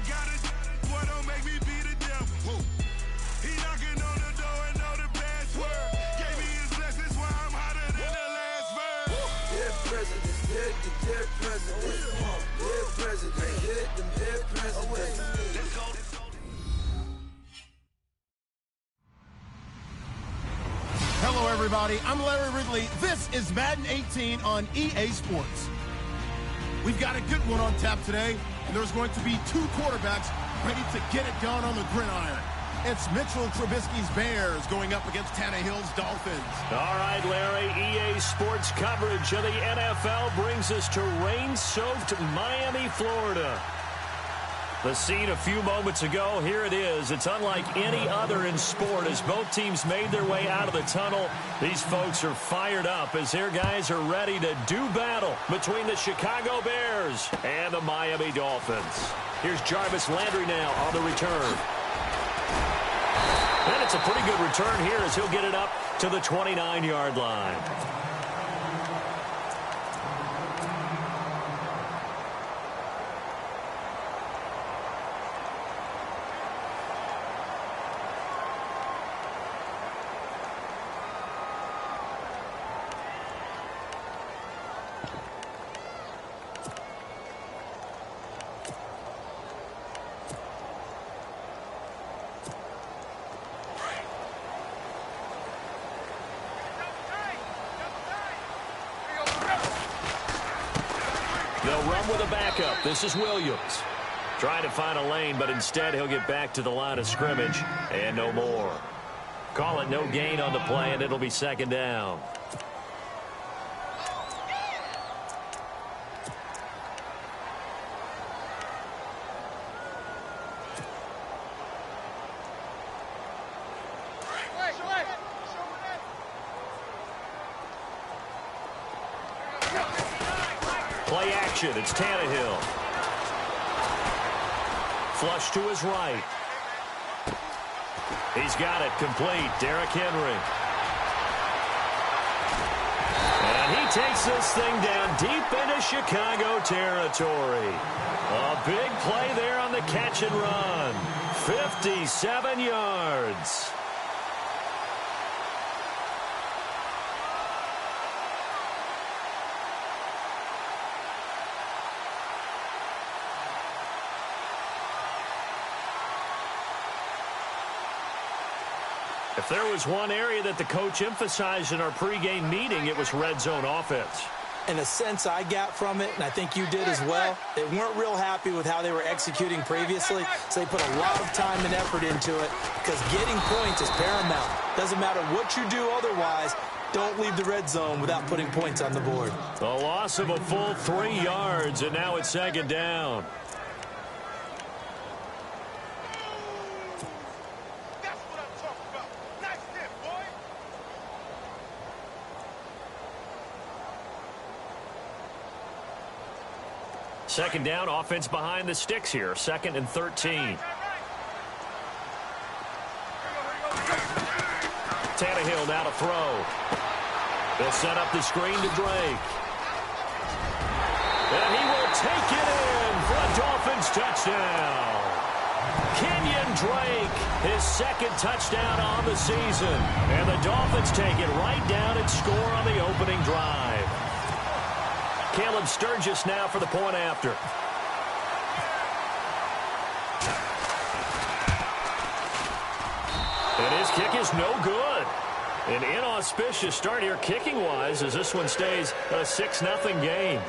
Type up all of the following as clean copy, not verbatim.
got it. Boy, don't make me be the devil. He knocking on the door and know the password. Gave me his blessings while I'm hotter than the last verse. Dead presidents, dead presidents. Dead president, hit them dead presidents. Let's go. Hello, everybody. I'm Larry Ridley. This is Madden 18 on EA Sports. We've got a good one on tap today, and there's going to be two quarterbacks ready to get it done on the gridiron. It's Mitchell Trubisky's Bears going up against Tannehill's Dolphins. All right, Larry, EA Sports coverage of the NFL brings us to rain-soaked Miami, Florida. The scene a few moments ago, here it is. It's unlike any other in sport as both teams made their way out of the tunnel. These folks are fired up as their guys are ready to do battle between the Chicago Bears and the Miami Dolphins. Here's Jarvis Landry now on the return. And it's a pretty good return here as he'll get it up to the 29-yard line. They'll run with a backup. This is Williams. Trying to find a lane, but instead he'll get back to the line of scrimmage and no more. Call it no gain on the play, and it'll be second down. Play action. It's Tannehill. Flush to his right. He's got it complete. Derrick Henry. And he takes this thing down deep into Chicago territory. A big play there on the catch and run. 57 yards. If there was one area that the coach emphasized in our pregame meeting, it was red zone offense. In a sense I got from it, and I think you did as well, they weren't real happy with how they were executing previously, so they put a lot of time and effort into it because getting points is paramount. Doesn't matter what you do otherwise, don't leave the red zone without putting points on the board. The loss of a full 3 yards, and now it's second down. Second down, offense behind the sticks here. 2nd and 13. Tannehill now to throw. They'll set up the screen to Drake. And he will take it in for a Dolphins touchdown. Kenyon Drake, his 2nd touchdown on the season. And the Dolphins take it right down and score on the opening drive. Caleb Sturgis now for the point after. And his kick is no good. An inauspicious start here kicking-wise as this one stays a 6-0 game.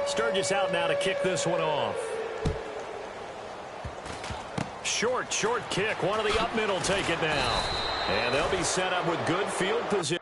Sturgis out now to kick this one off. Short kick. One of the up mid will take it now. And they'll be set up with good field position.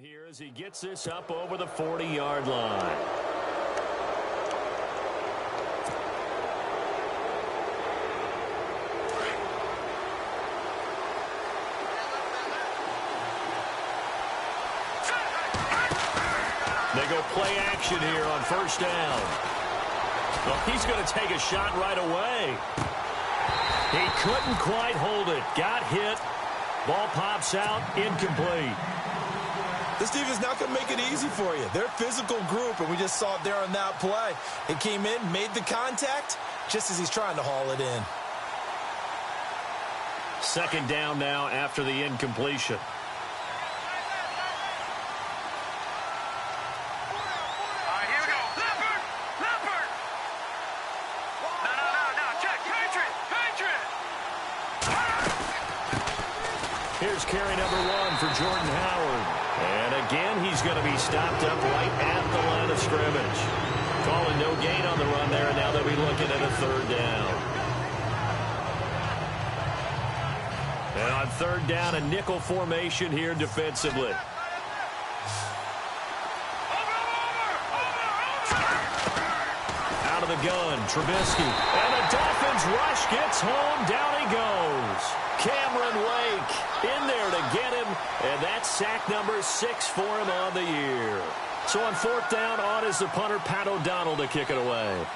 Here as he gets this up over the 40-yard line. to play action here on first down. Well, he's going to take a shot right away. He couldn't quite hold it. Got hit. Ball pops out. Incomplete. This defense not going to make it easy for you. They're a physical group, and we just saw it there on that play. It came in, made the contact, just as he's trying to haul it in. Second down now after the incompletion. Here's carry number 1 for Jordan Howard. And again, he's going to be stopped up right at the line of scrimmage. Calling no gain on the run there, and now they'll be looking at a third down. And on third down, a nickel formation here defensively. Out of the gun, Trubisky. And the Dolphins rush gets home. Down he goes. Cameron Wake in there to get him. And that's sack number 6 for him on the year. So on fourth down, on is the punter, Pat O'Donnell, to kick it away.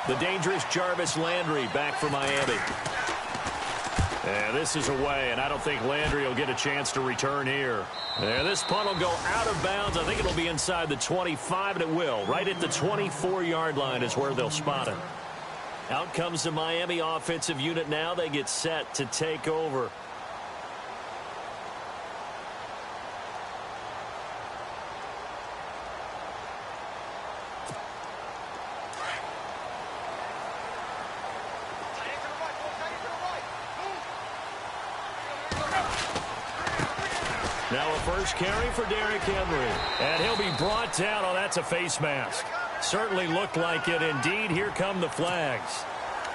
The dangerous Jarvis Landry back for Miami. And this is away, and I don't think Landry will get a chance to return here. And this punt will go out of bounds. I think it'll be inside the 25, and it will. Right at the 24-yard line is where they'll spot him. Out comes the Miami offensive unit now. They get set to take over. Now a first carry for Derrick Henry. And he'll be brought down. Oh, that's a face mask. Certainly looked like it. Indeed, here come the flags.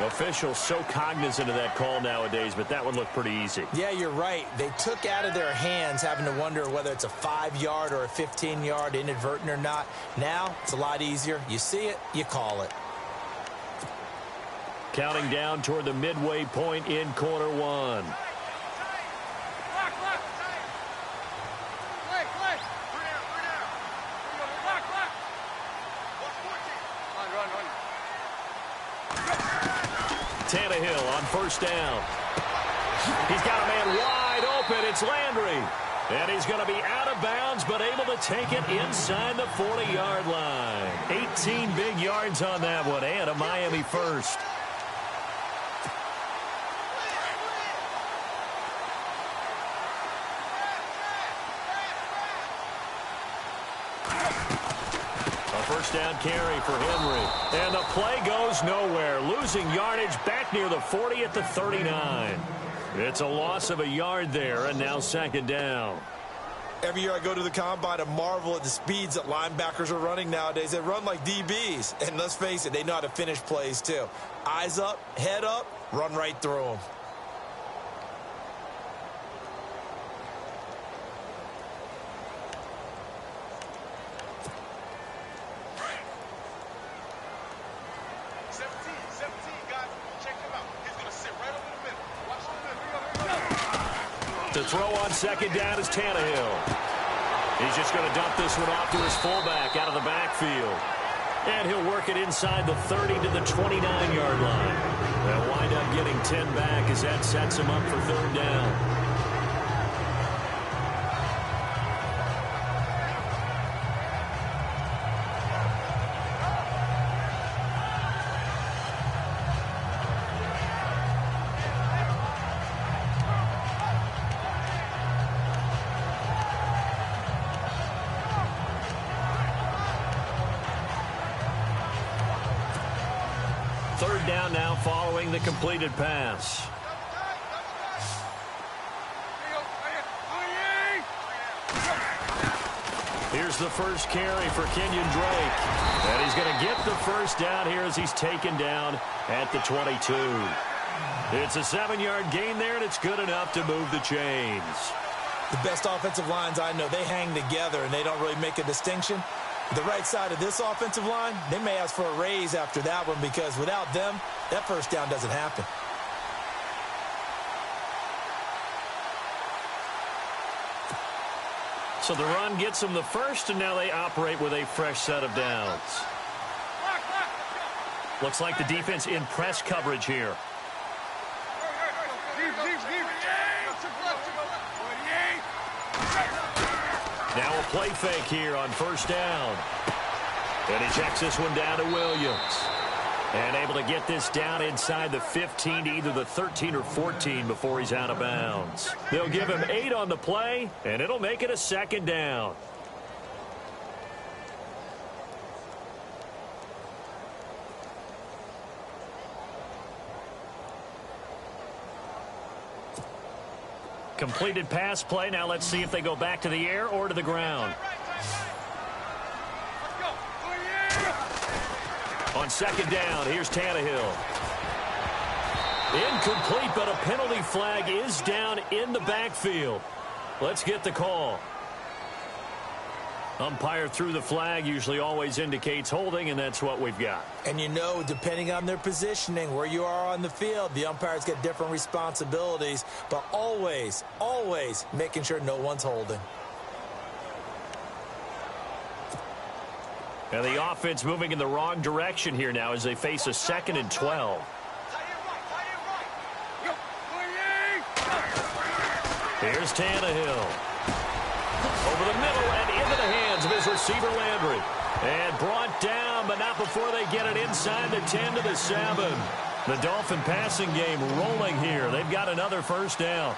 Officials so cognizant of that call nowadays, but that one looked pretty easy. Yeah, you're right. They took out of their hands having to wonder whether it's a 5-yard or a 15-yard inadvertent or not. Now, it's a lot easier. You see it, you call it. Counting down toward the midway point in quarter 1. Tannehill on first down. He's got a man wide open. It's Landry. And he's going to be out of bounds, but able to take it inside the 40-yard line. 18 big yards on that one, and a Miami first. First down carry for Henry. And the play goes nowhere. Losing yardage back near the 40 at the 39. It's a loss of a yard there, and now second down. Every year I go to the combine and marvel at the speeds that linebackers are running nowadays. They run like DBs. And let's face it, they know how to finish plays too. Eyes up, head up, run right through them. To throw on second down is Tannehill. He's just going to dump this one off to his fullback out of the backfield. And he'll work it inside the 30 to the 29-yard line. They'll wind up getting 10 back as that sets him up for third down. Third down now following the completed pass. Here's the first carry for Kenyon Drake. And he's going to get the first down here as he's taken down at the 22. It's a 7-yard gain there, and it's good enough to move the chains. The best offensive lines I know, they hang together, and they don't really make a distinction. The right side of this offensive line, they may ask for a raise after that one because without them, that first down doesn't happen. So the run gets them the first, and now they operate with a fresh set of downs. Looks like the defense in press coverage here. Now a play fake here on first down. And he checks this one down to Williams. And able to get this down inside the 15 to either the 13 or 14 before he's out of bounds. They'll give him 8 on the play, and it'll make it a second down. Completed pass play. Now let's see if they go back to the air or to the ground. On second down, here's Tannehill. Incomplete, but a penalty flag is down in the backfield. Let's get the call. Umpire threw the flag, usually always indicates holding, and that's what we've got. And you know, depending on their positioning, where you are on the field, the umpires get different responsibilities, but always, always making sure no one's holding. And the offense moving in the wrong direction here now as they face a 2nd and 12. Here's Tannehill. Over the middle and into the hands of his receiver Landry. And brought down, but not before they get it inside the 10 to the 7. The Dolphin passing game rolling here. They've got another first down.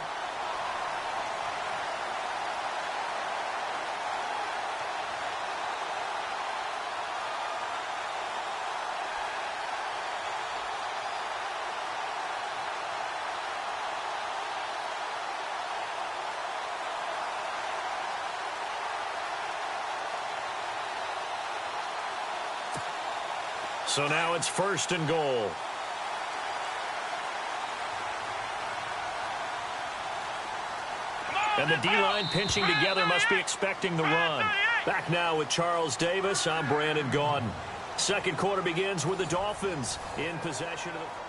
So now it's 1st and goal. And the D-line pinching together must be expecting the run. Back now with Charles Davis. I'm Brandon Gaudin. Second quarter begins with the Dolphins in possession of the...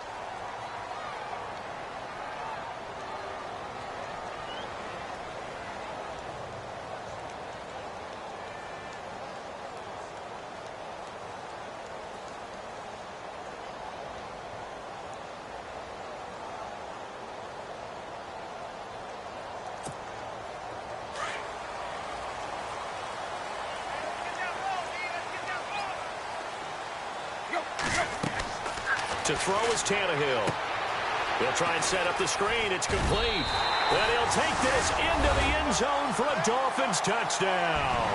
To throw is Tannehill. He'll try and set up the screen. It's complete. And he'll take this into the end zone for a Dolphins touchdown.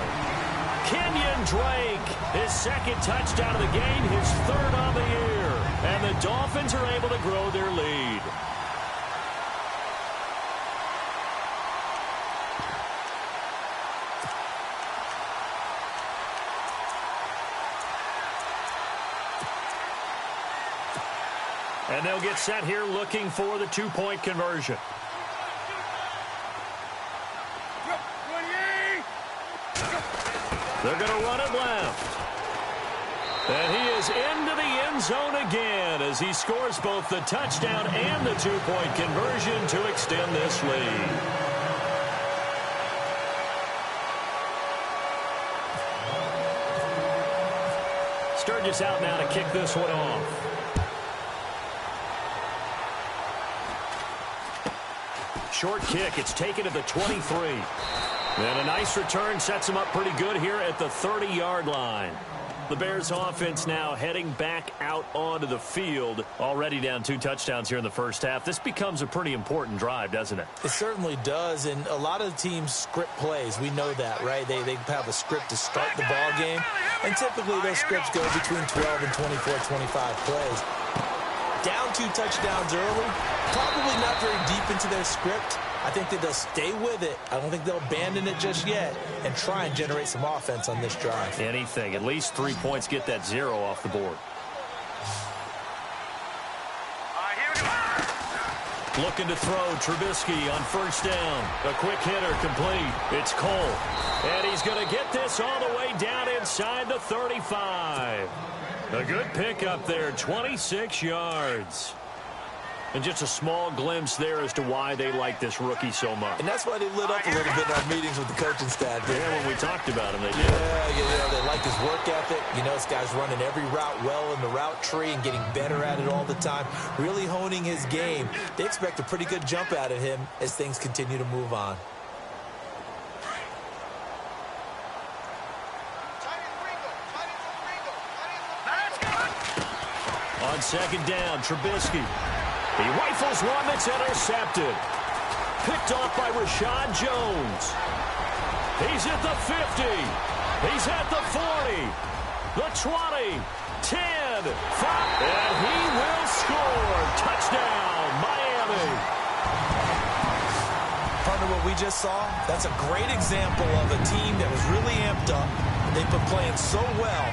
Kenyon Drake, his 2nd touchdown of the game, his 3rd on the year. And the Dolphins are able to grow their lead. And they'll get set here looking for the 2-point conversion. They're going to run it left. And he is into the end zone again as he scores both the touchdown and the 2-point conversion to extend this lead. Sturgis out now to kick this one off. Short kick. It's taken to the 23. And a nice return sets him up pretty good here at the 30-yard line. The Bears offense now heading back out onto the field. Already down 2 touchdowns here in the first half. This becomes a pretty important drive, doesn't it? It certainly does, and a lot of the teams script plays. We know that, right? They have a script to start the ball game, and typically those scripts go between 12 and 24, 25 plays. Down 2 touchdowns early, probably not very deep into their script. I think that they'll stay with it. I don't think they'll abandon it just yet and try and generate some offense on this drive. Anything. At least 3 points, get that 0 off the board. Looking to throw Trubisky on first down. A quick hitter complete. It's Cole. And he's going to get this all the way down inside the 35. A good pickup there, 26 yards. And just a small glimpse there as to why they like this rookie so much. And that's why they lit up a little bit in our meetings with the coaching staff. Yeah, when we talked about him, they did. Yeah, they like his work ethic. You know, this guy's running every route well in the route tree and getting better at it all the time, really honing his game. They expect a pretty good jump out of him as things continue to move on. On second down, Trubisky. He rifles one that's intercepted. Picked off by Rashad Jones. He's at the 50. He's at the 40. The 20. 10. 5. And he will score. Touchdown, Miami. Partner, what we just saw, that's a great example of a team that was really amped up. They've been playing so well,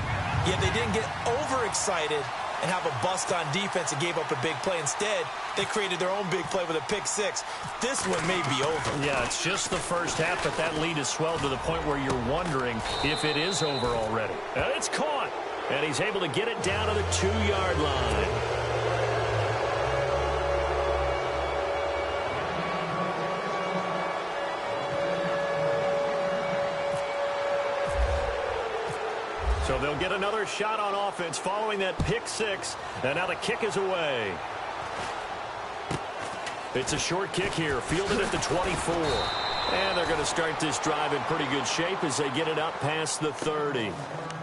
yet they didn't get overexcited and have a bust on defense and gave up a big play. Instead, they created their own big play with a pick six. This one may be over. Yeah, it's just the first half, but that lead has swelled to the point where you're wondering if it is over already. And it's caught, and he's able to get it down to the 2-yard line. So they'll get another shot on offense following that pick six. And now the kick is away. It's a short kick here, fielded at the 24. And they're going to start this drive in pretty good shape as they get it up past the 30.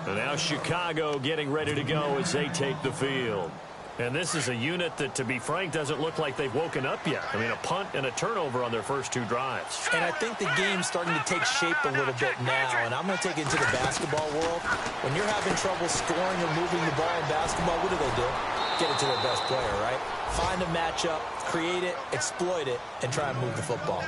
And now Chicago getting ready to go as they take the field. And this is a unit that, to be frank, doesn't look like they've woken up yet. I mean, a punt and a turnover on their first 2 drives. And I think the game's starting to take shape a little bit now. And I'm going to take it into the basketball world. When you're having trouble scoring or moving the ball in basketball, what do? Get it to their best player, right? Find a matchup, create it, exploit it, and try and move the football.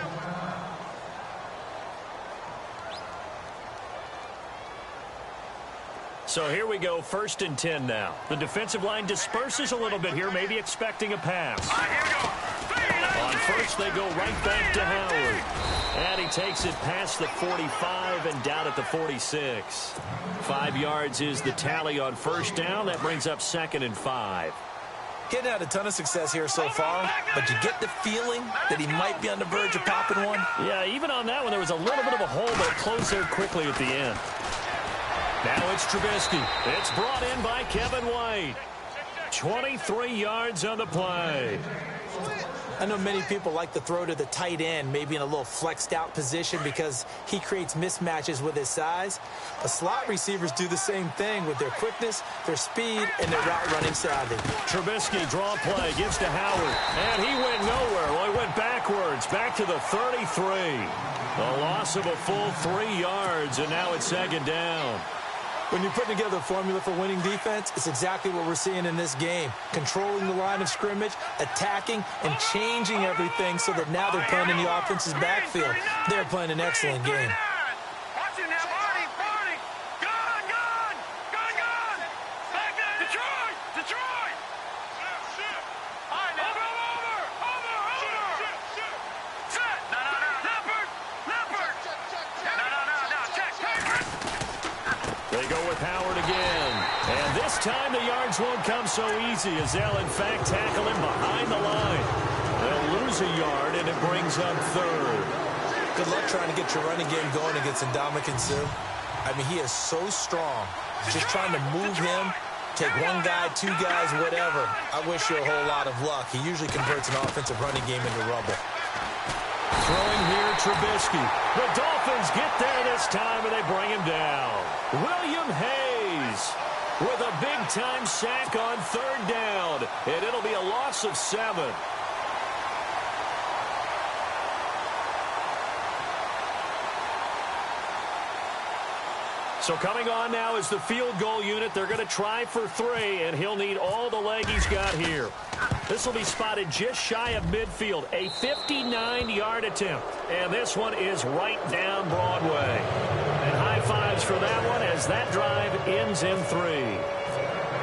So here we go, 1st and 10 now. The defensive line disperses a little bit here, maybe expecting a pass. On first, they go right back to Howard. And he takes it past the 45 and down at the 46. 5 yards is the tally on first down. That brings up 2nd and 5. Getting out a ton of success here so far, but you get the feeling that he might be on the verge of popping one. Yeah, even on that one, there was a little bit of a hole, but it closed there quickly at the end. Now it's Trubisky. It's brought in by Kevin White. 23 yards on the play. I know many people like to throw to the tight end, maybe in a little flexed out position because he creates mismatches with his size. But slot receivers do the same thing with their quickness, their speed, and their route running savvy. Trubisky, draw play, gives to Howard. And he went nowhere. Well, he went backwards, back to the 33. A loss of a full 3 yards, and now it's 2nd down. When you put together a formula for winning defense, it's exactly what we're seeing in this game. Controlling the line of scrimmage, attacking, and changing everything so that now they're playing in the offense's backfield. They're playing an excellent game. Time the yards won't come so easy as they'll in fact tackle him behind the line. They'll lose a yard and it brings up 3rd. Good luck trying to get your running game going against Ndamukong Suh. I mean, he is so strong. Just trying to move him, take 1 guy, 2 guys, whatever. I wish you a whole lot of luck. He usually converts an offensive running game into rubble. Throwing here, Trubisky. The Dolphins get there this time and they bring him down. William Hayes with a big-time sack on 3rd down, and it'll be a loss of 7. So coming on now is the field goal unit. They're going to try for 3, and he'll need all the leg he's got here. This will be spotted just shy of midfield, a 59-yard attempt, and this one is right down Broadway. And high fives for that one as that drive ends in 3.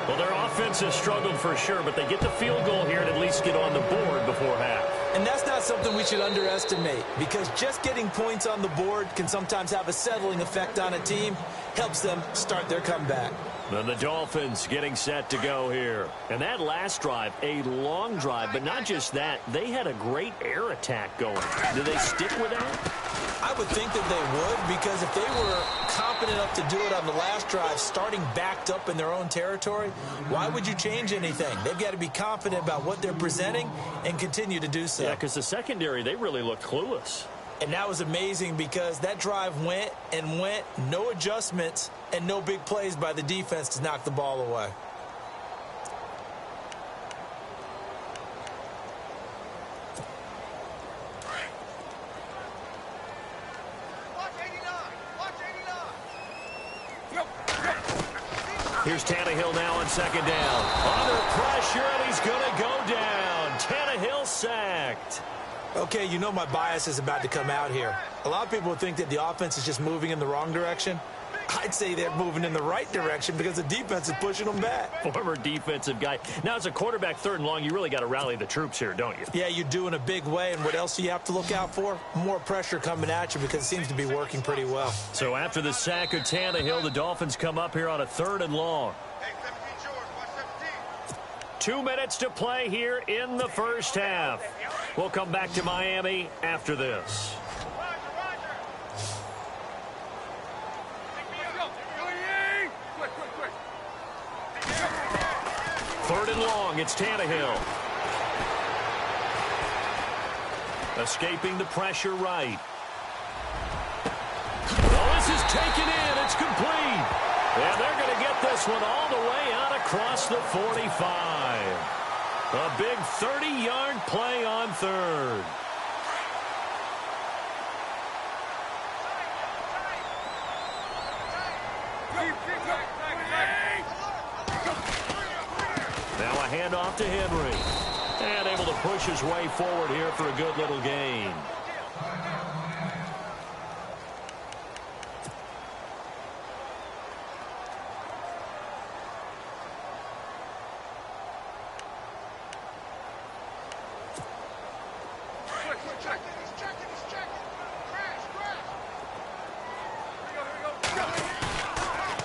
Well, their offense has struggled for sure, but they get the field goal here and at least get on the board before half. And that's not something we should underestimate, because just getting points on the board can sometimes have a settling effect on a team. helps them start their comeback. And the Dolphins getting set to go here. And that last drive, a long drive, but not just that, they had a great air attack going. Do they stick with that? I would think that they would, because if they were confident enough to do it on the last drive, starting backed up in their own territory, why would you change anything? They've got to be confident about what they're presenting and continue to do so. Yeah, because the secondary, they really looked clueless. And that was amazing because that drive went and went, no adjustments, and no big plays by the defense to knock the ball away. Here's Tannehill now on second down. Under pressure, and he's going to go down. Tannehill sacked. Okay, you know my bias is about to come out here. A lot of people think that the offense is just moving in the wrong direction. I'd say they're moving in the right direction because the defense is pushing them back. Former defensive guy. Now, as a quarterback, 3rd and long, you really got to rally the troops here, don't you? Yeah, you do in a big way. And what else do you have to look out for? More pressure coming at you because it seems to be working pretty well. So after the sack of Tannehill, the Dolphins come up here on a 3rd and long. 2 minutes to play here in the first half. We'll come back to Miami after this. Third and long, it's Tannehill. Escaping the pressure right. Well, this is taken in. It's complete. And they're going to get this one all the way out across the 45. A big 30-yard play on 3rd. Now a handoff to Henry. And able to push his way forward here for a good little gain.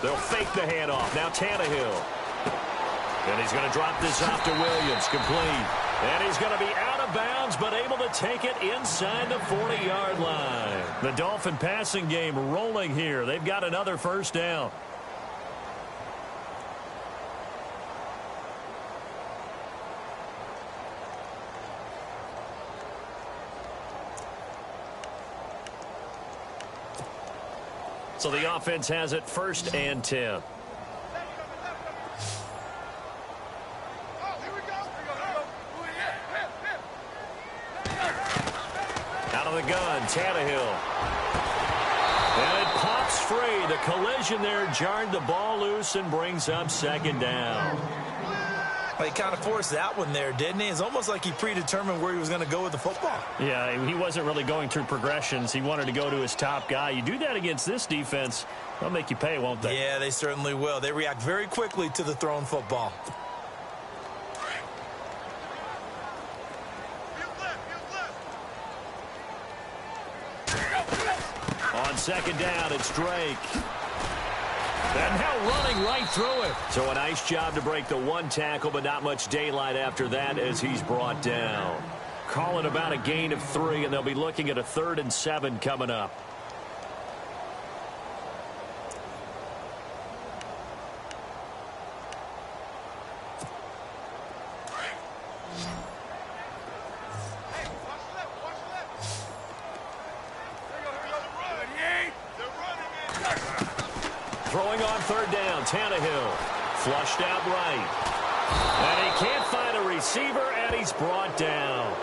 They'll fake the handoff. Now Tannehill. And he's going to drop this off to Williams. Complete. And he's going to be out of bounds, but able to take it inside the 40-yard line. The Dolphin passing game rolling here. They've got another first down. So the offense has it 1st and 10. Out of the gun, Tannehill. And it pops free. The collision there jarred the ball loose and brings up 2nd down. Well, he kind of forced that one there, didn't he? It's almost like he predetermined where he was going to go with the football. Yeah, he wasn't really going through progressions. He wanted to go to his top guy. You do that against this defense, they'll make you pay, won't they? Yeah, they certainly will. They react very quickly to the thrown football. On 2nd down, it's Drake. And now running right through it. So a nice job to break the 1 tackle, but not much daylight after that as he's brought down. Call it about a gain of 3, and they'll be looking at a 3rd and 7 coming up. Throwing on 3rd down, Tannehill. Flushed out right. And he can't find a receiver, and he's brought down.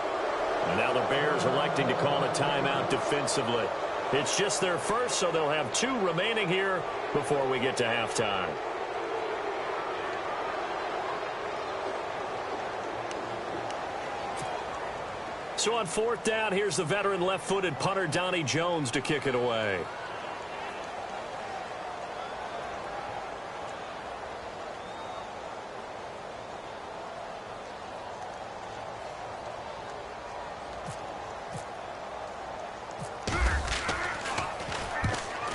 And now the Bears electing to call a timeout defensively. It's just their first, so they'll have 2 remaining here before we get to halftime. So on 4th down, here's the veteran left-footed punter Donnie Jones to kick it away.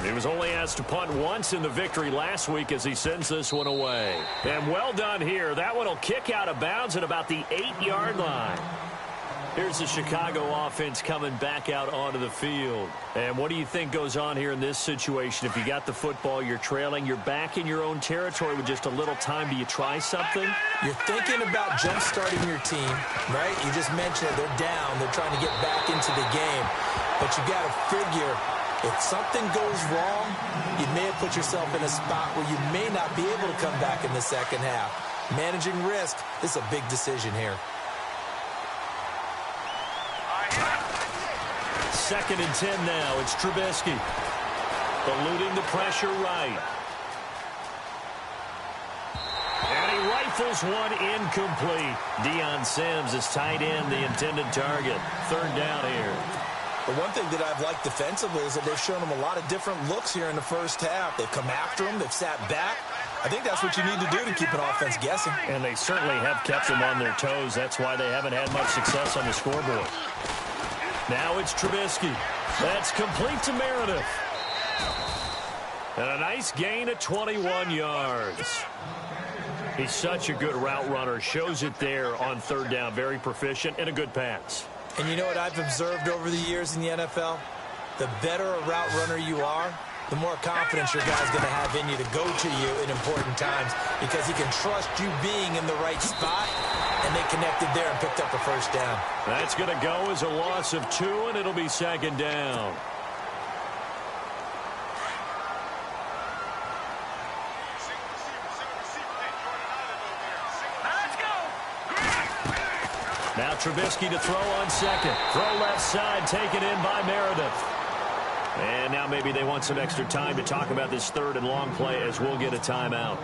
He was only asked to punt once in the victory last week as he sends this one away. And well done here. That one will kick out of bounds at about the 8-yard line. Here's the Chicago offense coming back out onto the field. And what do you think goes on here in this situation? If you got the football, you're trailing, you're back in your own territory with just a little time. Do you try something? You're thinking about jump-starting your team, right? You just mentioned it. They're down. They're trying to get back into the game. But you got to figure, if something goes wrong, you may have put yourself in a spot where you may not be able to come back in the second half. Managing risk is a big decision here. 2nd and 10 now. It's Trubisky. Eluding the pressure right. And he rifles one incomplete. Deion Sims is tight end, the intended target. 3rd down here. The one thing that I've liked defensively is that they've shown them a lot of different looks here in the first half. They've come after them. They've sat back. I think that's what you need to do to keep an offense guessing. And they certainly have kept them on their toes. That's why they haven't had much success on the scoreboard. Now it's Trubisky. That's complete to Meredith. And a nice gain at 21 yards. He's such a good route runner. Shows it there on 3rd down. Very proficient and a good pass. And you know what I've observed over the years in the NFL? The better a route runner you are, the more confidence your guy's going to have in you to go to you in important times because he can trust you being in the right spot, and they connected there and picked up a 1st down. That's going to go as a loss of 2, and it'll be 2nd down. Now Trubisky to throw on 2nd. Throw left side, taken in by Meredith. And now maybe they want some extra time to talk about this 3rd and long play as we'll get a timeout.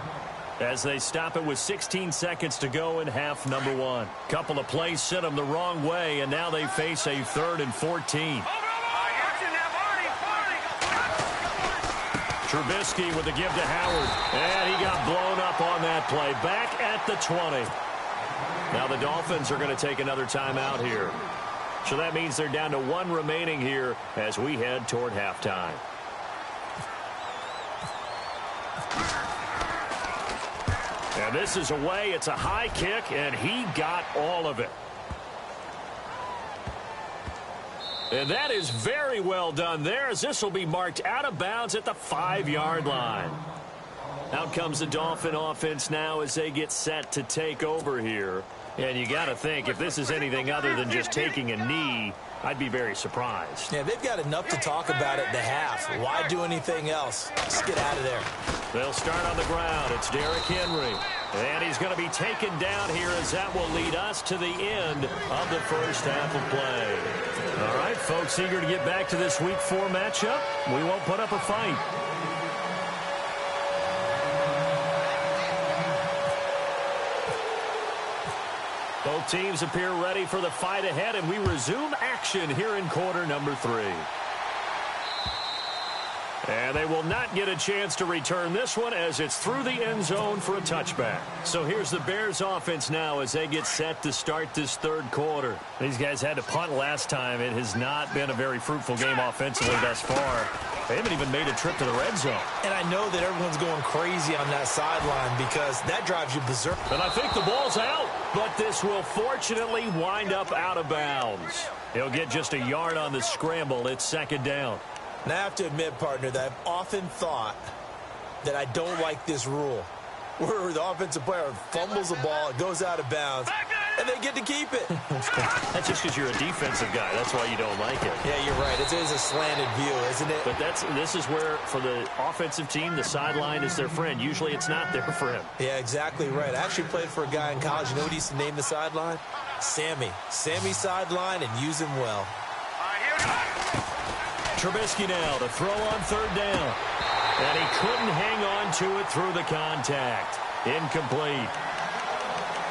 As they stop it with 16 seconds to go in half number 1. Couple of plays sent them the wrong way, and now they face a 3rd and 14. Trubisky with the give to Howard. And he got blown up on that play. Back at the 20. Now the Dolphins are going to take another timeout here. So that means they're down to 1 remaining here as we head toward halftime. And this is away. It's a high kick, and he got all of it. And that is very well done there, as this will be marked out of bounds at the 5-yard line. Out comes the Dolphin offense now as they get set to take over here. And you got to think, if this is anything other than just taking a knee, I'd be very surprised. Yeah, they've got enough to talk about at the half. Why do anything else? Just get out of there. They'll start on the ground. It's Derrick Henry. And he's going to be taken down here as that will lead us to the end of the first half of play. All right, folks, eager to get back to this Week 4 matchup. We won't put up a fight. Both teams appear ready for the fight ahead, and we resume action here in quarter number 3. And they will not get a chance to return this one as it's through the end zone for a touchback. So here's the Bears offense now as they get set to start this 3rd quarter. These guys had to punt last time. It has not been a very fruitful game offensively thus far. They haven't even made a trip to the red zone. And I know that everyone's going crazy on that sideline because that drives you berserk. And I think the ball's out, but this will fortunately wind up out of bounds. He'll get just a yard on the scramble. It's 2nd down. And I have to admit, partner, that I've often thought that I don't like this rule where the offensive player fumbles the ball, it goes out of bounds, and they get to keep it. That's just because you're a defensive guy. That's why you don't like it. Yeah, you're right. It is a slanted view, isn't it? But this is where, for the offensive team, the sideline is their friend. Usually it's not there for him. Yeah, exactly right. I actually played for a guy in college. You know what he used to name the sideline? Sammy. Sammy sideline, and use him well. Trubisky now to throw on 3rd down. And he couldn't hang on to it through the contact. Incomplete.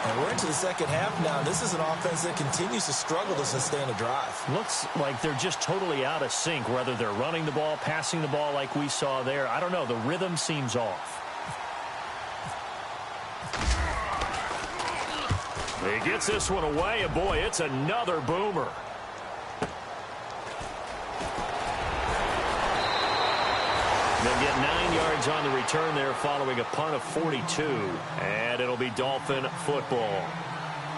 And we're into the second half now. This is an offense that continues to struggle to sustain a drive. Looks like they're just totally out of sync, whether they're running the ball, passing the ball like we saw there. I don't know. The rhythm seems off. He gets this one away, and boy, it's another boomer. yards on the return there following a punt of 42. And it'll be Dolphin football.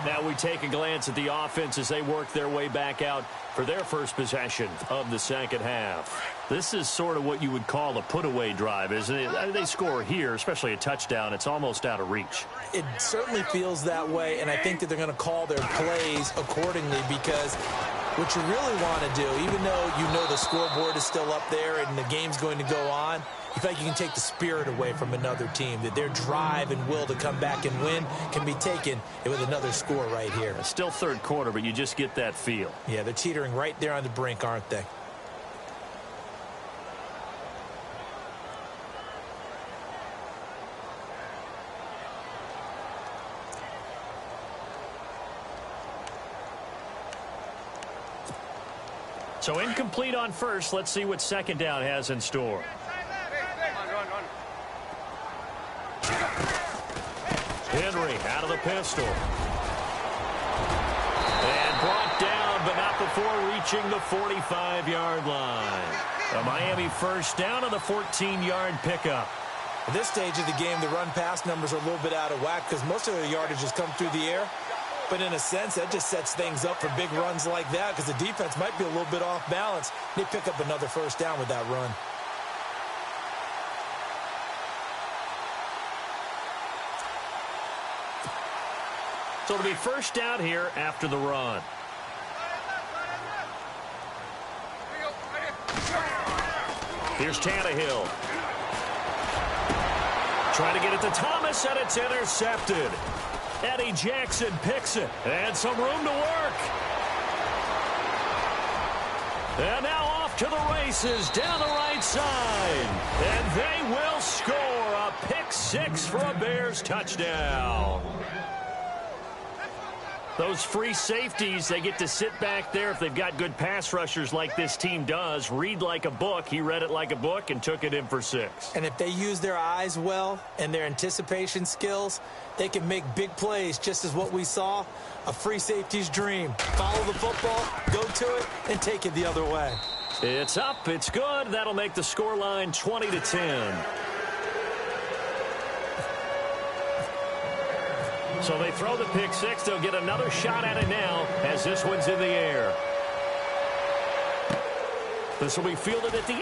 Now we take a glance at the offense as they work their way back out for their first possession of the second half. This is sort of what you would call a put-away drive, isn't it? They score here, especially a touchdown. It's almost out of reach. It certainly feels that way, and I think that they're going to call their plays accordingly because what you really want to do, even though you know the scoreboard is still up there and the game's going to go on, you feel like you can take the spirit away from another team, that their drive and will to come back and win can be taken with another score right here. It's still third quarter, but you just get that feel. Yeah, they're teetering right there on the brink, aren't they? So incomplete on first. Let's see what second down has in store. Henry out of the pistol. And brought down, but not before reaching the 45-yard line. A Miami first down on the 14-yard pickup. At this stage of the game, the run-pass numbers are a little bit out of whack because most of their yardage has come through the air. But in a sense, that just sets things up for big runs like that because the defense might be a little bit off balance. They pick up another first down with that run. So it'll be first down here after the run. Here's Tannehill. Trying to get it to Thomas, and it's intercepted. Eddie Jackson picks it, and some room to work. And now off to the races down the right side. And they will score a pick six for a Bears touchdown. Those free safeties, they get to sit back there if they've got good pass rushers like this team does. Read like a book. He read it like a book and took it in for six. And if they use their eyes well and their anticipation skills, they can make big plays, just as what we saw, a free safety's dream. Follow the football, go to it, and take it the other way. It's up. It's good. That'll make the scoreline 20-10. So they throw the pick six. They'll get another shot at it now as this one's in the air. This will be fielded at the 8.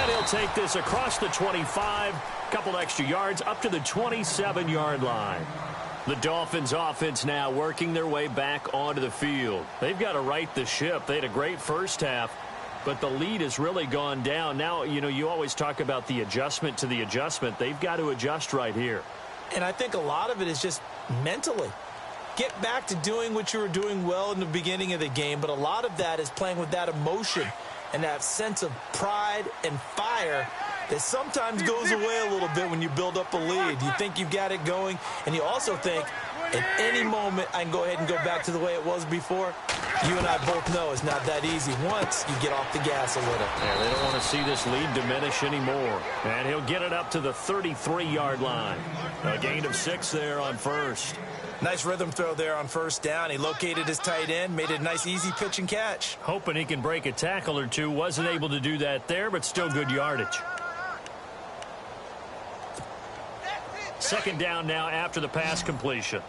And he'll take this across the 25. Couple extra yards up to the 27-yard line. The Dolphins offense now working their way back onto the field. They've got to right the ship. They had a great first half, but the lead has really gone down. Now, you know, you always talk about the adjustment to the adjustment. They've got to adjust right here. And I think a lot of it is just mentally. Get back to doing what you were doing well in the beginning of the game, but a lot of that is playing with that emotion and that sense of pride and fire that sometimes goes away a little bit when you build up a lead. You think you've got it going, and you also think at any moment I can go ahead and go back to the way it was before. You and I both know it's not that easy once you get off the gas a little. Yeah, they don't want to see this lead diminish anymore. And he'll get it up to the 33-yard line. A gain of 6 there on first. Nice rhythm throw there on first down. He located his tight end, made it a nice easy pitch and catch. Hoping he can break a tackle or two. Wasn't able to do that there, but still good yardage. Second down now after the pass completion.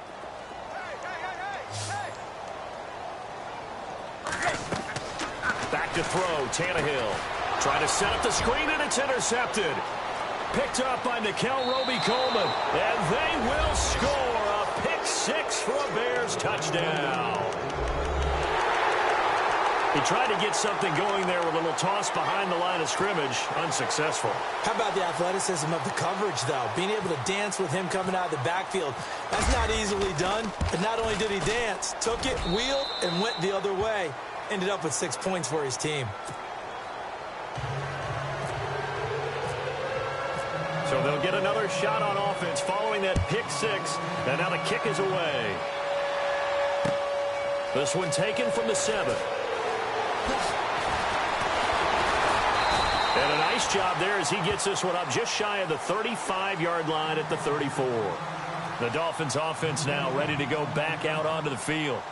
Back to throw, Tannehill. Trying to set up the screen, and it's intercepted. Picked up by Nickel Roby-Coleman. And they will score a pick six for a Bears touchdown. He tried to get something going there with a little toss behind the line of scrimmage. Unsuccessful. How about the athleticism of the coverage, though? Being able to dance with him coming out of the backfield. That's not easily done. But not only did he dance, took it, wheeled, and went the other way. Ended up with 6 points for his team. So they'll get another shot on offense following that pick six. And now the kick is away. This one taken from the 7. And a nice job there as he gets this one up just shy of the 35-yard line at the 34. The Dolphins offense now ready to go back out onto the field.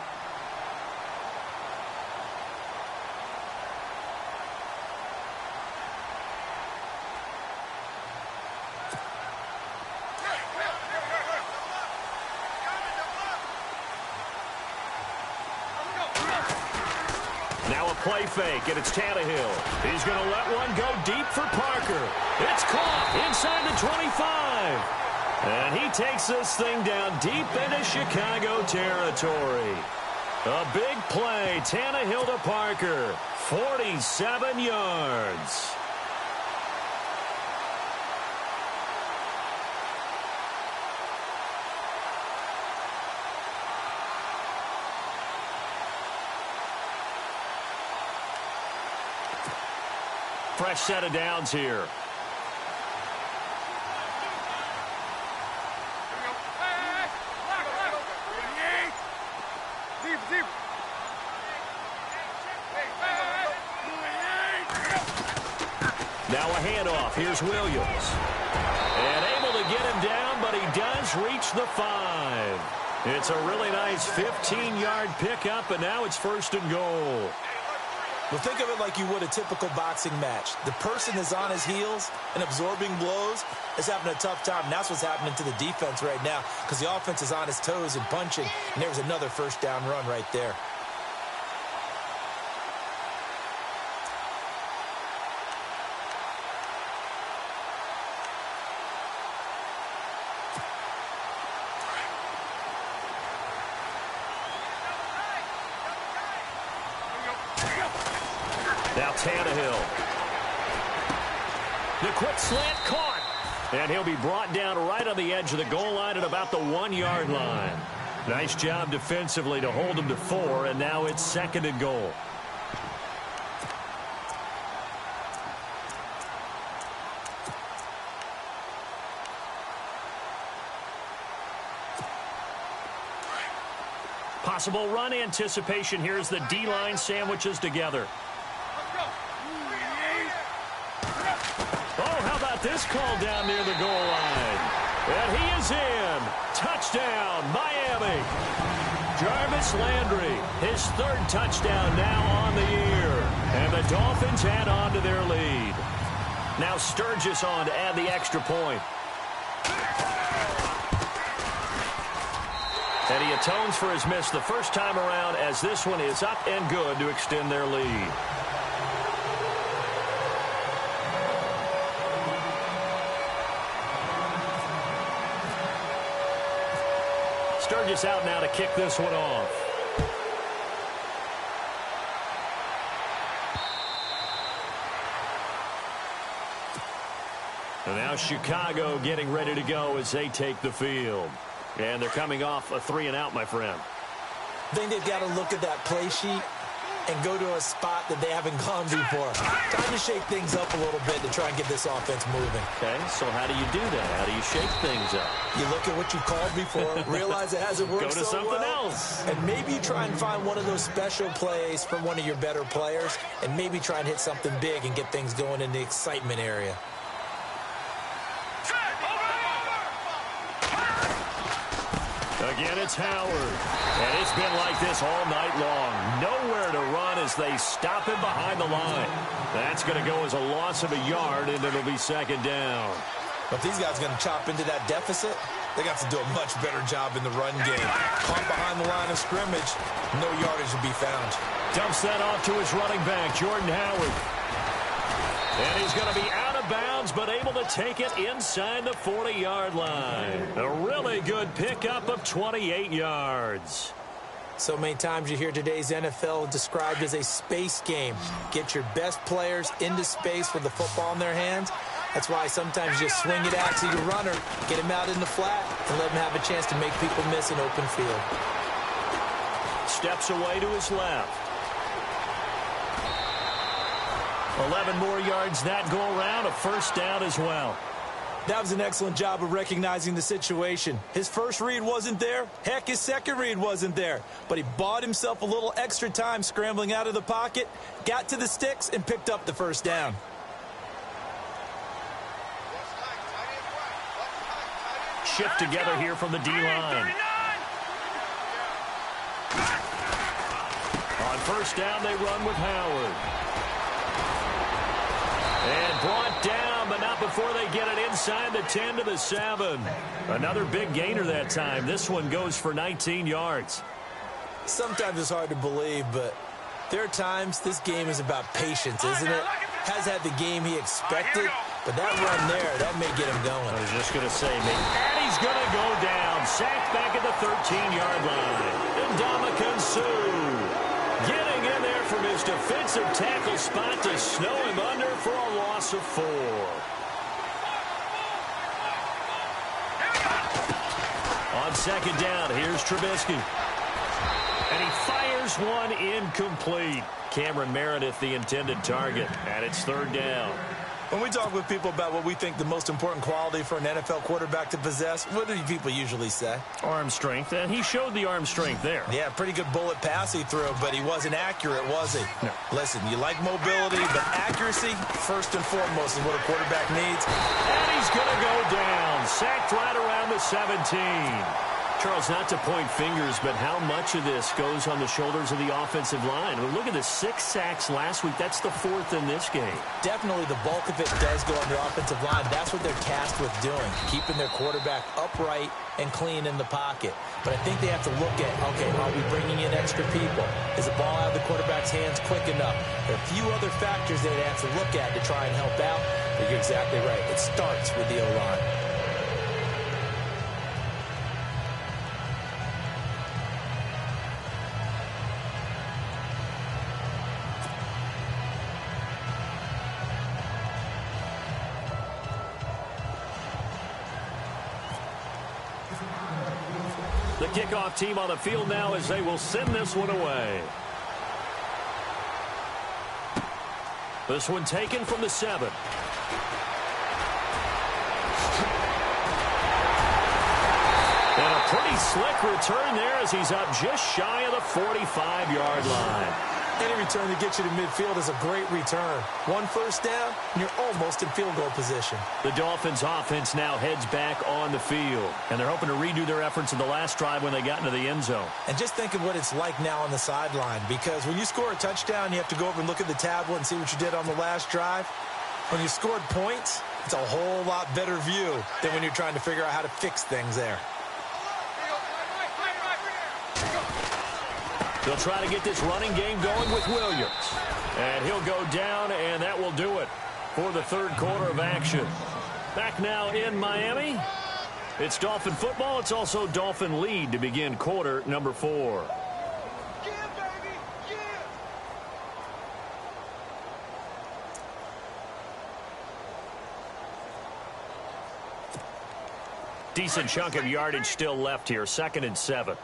Now a play fake, and it's Tannehill. He's going to let one go deep for Parker. It's caught inside the 25. And he takes this thing down deep into Chicago territory. A big play, Tannehill to Parker, 47 yards. Fresh set of downs here. Now a handoff. Here's Williams. And able to get him down, but he does reach the 5. It's a really nice 15-yard pickup, and now it's 1st and goal. Well, think of it like you would a typical boxing match. The person is on his heels and absorbing blows is having a tough time. And that's what's happening to the defense right now because the offense is on his toes and punching. And there's another 1st down run right there. Now Tannehill. The quick slant caught. And he'll be brought down right on the edge of the goal line at about the 1-yard line. Nice job defensively to hold him to 4, and now it's 2nd and goal. Possible run anticipation here as the D-line sandwiches together. Oh, how about this call down near the goal line? And he is in. Touchdown, Miami. Jarvis Landry, his 3rd touchdown now on the year. And the Dolphins add on to their lead. Now Sturgis on to add the extra point. And he atones for his miss the first time around as this one is up and good to extend their lead. Sturgis out now to kick this one off. And now Chicago getting ready to go as they take the field. And they're coming off a 3-and-out, my friend. I think they've got to look at that play sheet and go to a spot that they haven't gone before. Time to shake things up a little bit to try and get this offense moving. Okay, so how do you do that? How do you shake things up? You look at what you called before, realize it hasn't worked so well. Go to something else. And maybe you try and find one of those special plays from one of your better players, and maybe try and hit something big and get things going in the excitement area. Again, it's Howard. And it's been like this all night long. Nowhere to run as they stop him behind the line. That's going to go as a loss of a yard, and it'll be 2nd down. But if these guys are going to chop into that deficit, they got to do a much better job in the run game. Caught behind the line of scrimmage, no yardage to be found. Dumps that off to his running back, Jordan Howard. And he's going to be out of bounds, but able to take it inside the 40-yard line. A really good pickup of 28 yards. So many times you hear today's NFL described as a space game. Get your best players into space with the football in their hands. That's why sometimes you swing it out to your runner, get him out in the flat, and let him have a chance to make people miss an open field. Steps away to his left. 11 more yards that go around, a 1st down as well. That was an excellent job of recognizing the situation. His first read wasn't there. Heck, his second read wasn't there. But he bought himself a little extra time scrambling out of the pocket, got to the sticks, and picked up the 1st down. Shift together here from the D-line. On 1st down, they run with Howard. And brought down, but not before they get it inside the 10 to the 7. Another big gainer that time. This one goes for 19 yards. Sometimes it's hard to believe, but There are times this game is about patience, isn't it? Has had the game he expected, but that run there, that may get him going. I was just going to say, and he's going to go down. Sacked back at the 13-yard line. Ndamukong Suh getting in there from his defensive tackle spot to snow him under for a loss of 4. On second down, here's Trubisky. And he fires one incomplete. Cameron Meredith, the intended target, and it's third down. When we talk with people about what we think the most important quality for an NFL quarterback to possess, what do people usually say? Arm strength, and he showed the arm strength there. Yeah, pretty good bullet pass he threw, but he wasn't accurate, was he? No. Listen, you like mobility, but accuracy, first and foremost, is what a quarterback needs. And he's going to go down. Sacked right around the 17. Charles, not to point fingers, but how much of this goes on the shoulders of the offensive line? I mean, look at the 6 sacks last week. That's the 4th in this game. Definitely the bulk of it does go on the offensive line. That's what they're tasked with doing, keeping their quarterback upright and clean in the pocket. But I think they have to look at, okay, are we bringing in extra people? Is the ball out of the quarterback's hands quick enough? There are a few other factors they'd have to look at to try and help out. But you're exactly right. It starts with the O-line. The kickoff team on the field now as they will send this one away. This one taken from the 7. And a pretty slick return there as he's up just shy of the 45-yard line. Any return that gets you to midfield is a great return. 1 first down, and you're almost in field goal position. The Dolphins' offense now heads back on the field, and they're hoping to redo their efforts in the last drive when they got into the end zone. And just think of what it's like now on the sideline, because when you score a touchdown, you have to go over and look at the tablet and see what you did on the last drive. When you scored points, it's a whole lot better view than when you're trying to figure out how to fix things there. They'll try to get this running game going with Williams. And he'll go down, and that will do it for the third quarter of action. Back now in Miami. It's Dolphin football. It's also Dolphin lead to begin quarter number 4. Decent chunk of yardage still left here. 2nd and 7.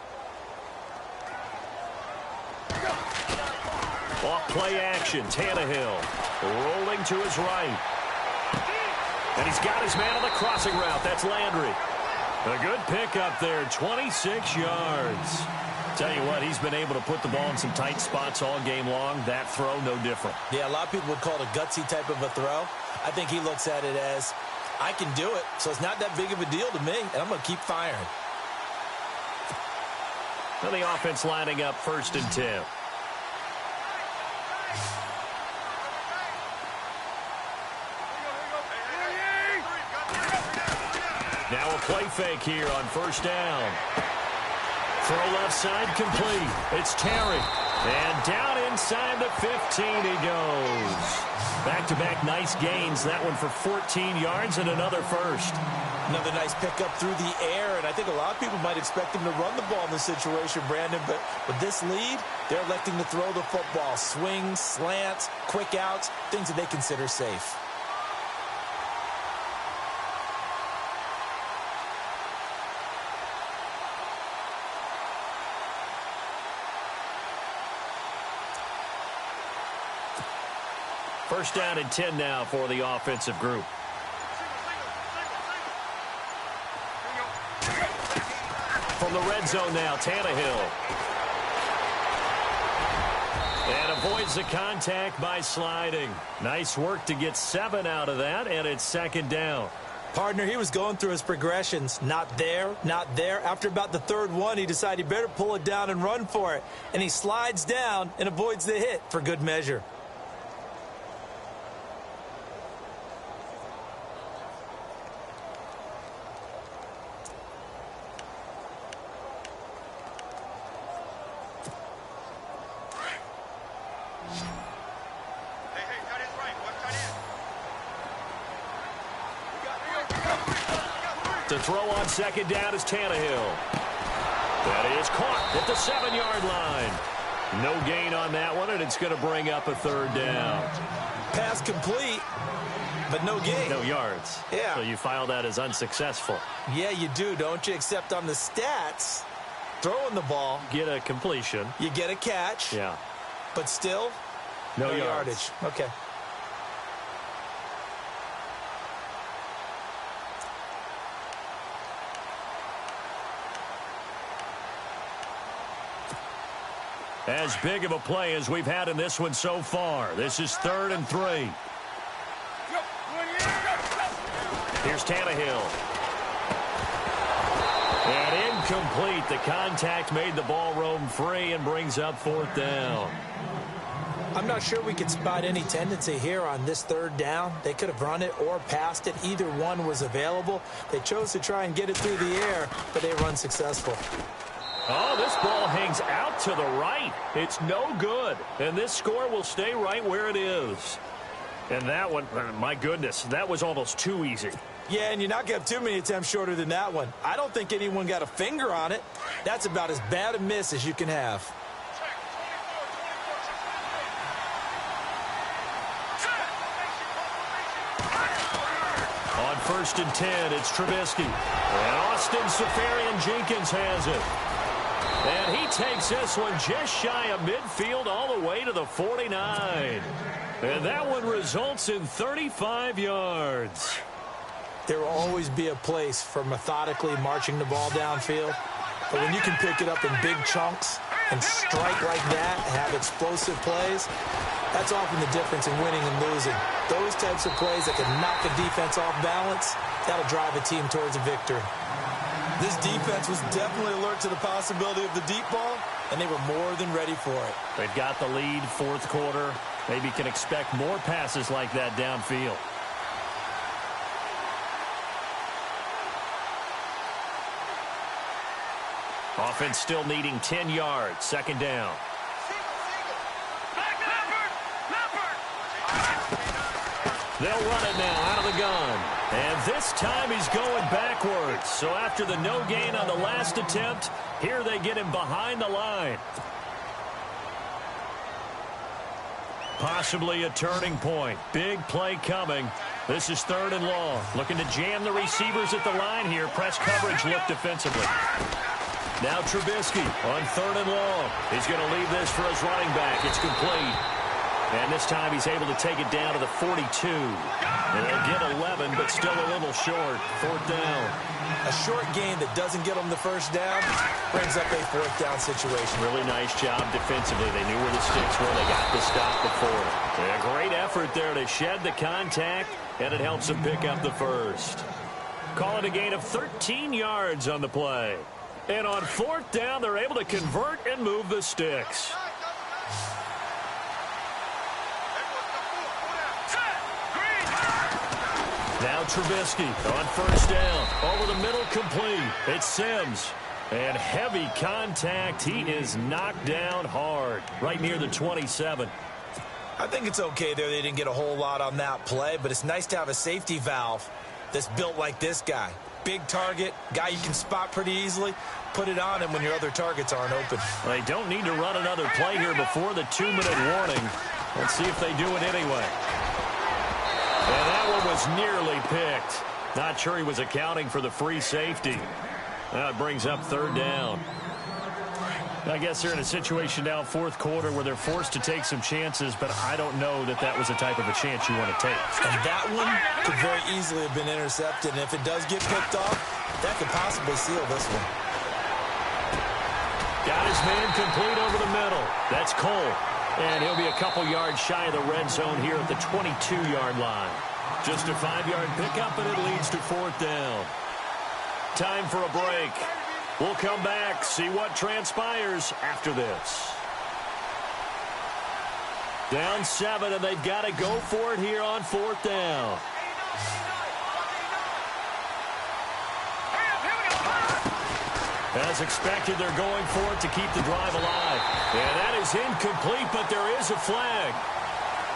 Off play action. Tannehill rolling to his right. And he's got his man on the crossing route. That's Landry. A good pickup there. 26 yards. Tell you what, he's been able to put the ball in some tight spots all game long. That throw, no different. Yeah, a lot of people would call it a gutsy type of a throw. I think he looks at it as, I can do it, so it's not that big of a deal to me, and I'm going to keep firing. Now the offense lining up 1st and 10. Now a play fake here on 1st down. Throw left side complete. It's Terry. And down inside the 15 he goes. Back-to-back nice gains. That one for 14 yards and another first. Another nice pickup through the air, and I think a lot of people might expect him to run the ball in this situation, Brandon, but with this lead, they're electing to throw the football. Swings, slants, quick outs, things that they consider safe. First down and 10 now for the offensive group. From the red zone now, Tannehill. And avoids the contact by sliding. Nice work to get 7 out of that, and it's 2nd down. Partner, he was going through his progressions. Not there, not there. After about the 3rd one, he decided he better pull it down and run for it. And he slides down and avoids the hit for good measure. To throw on second down is Tannehill. That is caught at the 7-yard line. No gain on that one, and it's going to bring up a third down. Pass complete, but no gain. No yards. Yeah. So you file that as unsuccessful. Yeah, you do, don't you? Except on the stats, throwing the ball. Get a completion. You get a catch. Yeah. But still, no yardage. Okay. As big of a play as we've had in this one so far. This is 3rd and 3. Here's Tannehill. And incomplete. The contact made the ball roam free and brings up 4th down. I'm not sure we could spot any tendency here on this 3rd down. They could have run it or passed it. Either one was available. They chose to try and get it through the air, but they were unsuccessful. Oh, this ball hangs out to the right. It's no good. And this score will stay right where it is. And that one, my goodness, that was almost too easy. Yeah, and you're not going to have too many attempts shorter than that one. I don't think anyone got a finger on it. That's about as bad a miss as you can have. On 1st and 10, it's Trubisky. And Austin Seferian-Jenkins has it. And he takes this one just shy of midfield all the way to the 49. And that one results in 35 yards. There will always be a place for methodically marching the ball downfield. But when you can pick it up in big chunks and strike like that and have explosive plays, that's often the difference in winning and losing. Those types of plays that can knock a defense off balance, that'll drive a team towards a victory. This defense was definitely alert to the possibility of the deep ball, and they were more than ready for it. They've got the lead, 4th quarter. Maybe can expect more passes like that downfield. Offense still needing 10 yards. 2nd down. They'll run it now out of the gun. And this time he's going backwards. So after the no gain on the last attempt, here they get him behind the line. Possibly a turning point. Big play coming. This is 3rd and long. Looking to jam the receivers at the line here. Press coverage look defensively. Now Trubisky on 3rd and long. He's going to leave this for his running back. It's complete. And this time he's able to take it down to the 42. And they'll get 11, but still a little short. 4th down. A short gain that doesn't get them the 1st down brings up a 4th down situation. Really nice job defensively. They knew where the sticks were. They got the stop before. A great effort there to shed the contact, and it helps them pick up the 1st. Call it a gain of 13 yards on the play. And on 4th down, they're able to convert and move the sticks. Now Trubisky on 1st down. Over the middle, complete. It's Sims. And heavy contact. He is knocked down hard. Right near the 27. I think it's okay there. They didn't get a whole lot on that play, but it's nice to have a safety valve that's built like this guy. Big target, guy you can spot pretty easily. Put it on him when your other targets aren't open. They don't need to run another play here before the 2-minute warning. Let's see if they do it anyway. And that one was nearly picked. Not sure he was accounting for the free safety. Now it brings up 3rd down. I guess they're in a situation now, 4th quarter, where they're forced to take some chances, but I don't know that that was the type of a chance you want to take. And that one could very easily have been intercepted, and if it does get picked off, that could possibly seal this one. Got his man complete over the middle. That's Cole. And he'll be a couple yards shy of the red zone here at the 22-yard line. Just a 5-yard pickup, and it leads to 4th down. Time for a break. We'll come back, see what transpires after this. Down 7, and they've got to go for it here on 4th down. As expected, they're going for it to keep the drive alive. And that is incomplete, but there is a flag.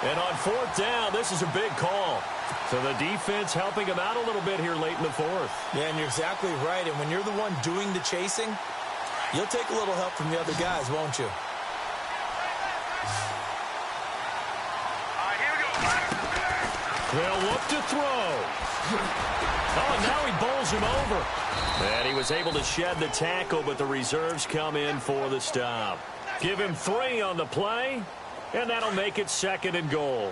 And on 4th down, this is a big call. So the defense helping him out a little bit here late in the fourth. Yeah, and you're exactly right. And when you're the one doing the chasing, you'll take a little help from the other guys, won't you? They'll look to throw. Oh, and now he bowls him over. And he was able to shed the tackle, but the reserves come in for the stop. Give him 3 on the play, and that'll make it 2nd and goal.